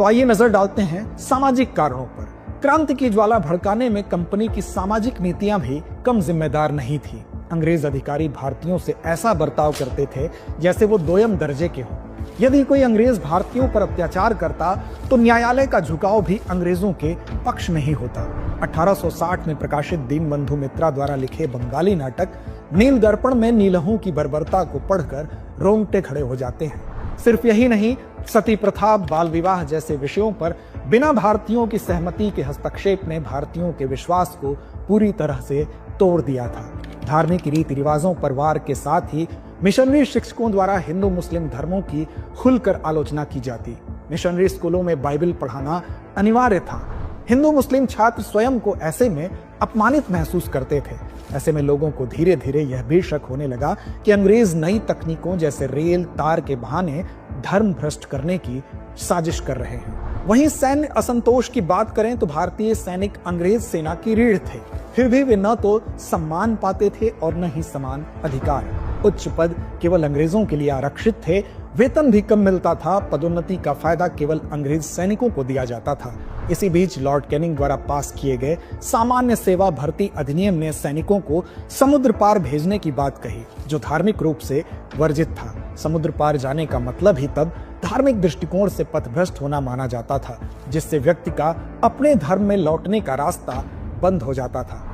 तो आइए नजर डालते हैं सामाजिक कारणों पर। क्रांति की ज्वाला भड़काने में कंपनी की सामाजिक नीतियां भी कम जिम्मेदार नहीं थी। अंग्रेज अधिकारी भारतीयों से ऐसा बर्ताव करते थे जैसे वो दोयम दर्जे के हों। यदि कोई अंग्रेज भारतीयों पर अत्याचार करता तो न्यायालय का झुकाव भी अंग्रेजों के पक्ष में ही होता। 1860 में प्रकाशित दीनबंधु मित्रा द्वारा लिखे बंगाली नाटक नील दर्पण में नीलहों की बर्बरता को पढ़कर रोंगटे खड़े हो जाते हैं। सिर्फ यही नहीं, सती प्रथा, बाल विवाह जैसे विषयों पर बिना भारतीयों की सहमति के हस्तक्षेप ने भारतीयों के विश्वास को पूरी तरह से तोड़ दिया था। धार्मिक रीति रिवाजों पर वार के साथ ही मिशनरी शिक्षकों द्वारा हिंदू मुस्लिम धर्मों की खुलकर आलोचना की जाती। मिशनरी स्कूलों में बाइबल पढ़ाना अनिवार्य था। हिंदू मुस्लिम छात्र स्वयं को ऐसे में अपमानित महसूस करते थे। ऐसे में लोगों को धीरे धीरे यह भी शक होने लगा कि अंग्रेज नई तकनीकों जैसे रेल तार के बहाने धर्म भ्रष्ट करने की साजिश कर रहे हैं। वहीं सैन्य असंतोष की बात करें तो भारतीय सैनिक अंग्रेज सेना की रीढ़ थे। फिर भी वे न तो सम्मान पाते थे और न ही समान अधिकार। उच्च पद केवल अंग्रेजों के लिए आरक्षित थे, वेतन भी कम मिलता था, पदोन्नति का फायदा केवल अंग्रेज सैनिकों को दिया जाता था। इसी बीच लॉर्ड कैनिंग द्वारा पास किए गए सामान्य सेवा भर्ती अधिनियम ने सैनिकों को समुद्र पार भेजने की बात कही, जो धार्मिक रूप से वर्जित था। समुद्र पार जाने का मतलब ही तब धार्मिक दृष्टिकोण से पथभ्रष्ट होना माना जाता था, जिससे व्यक्ति का अपने धर्म में लौटने का रास्ता बंद हो जाता था।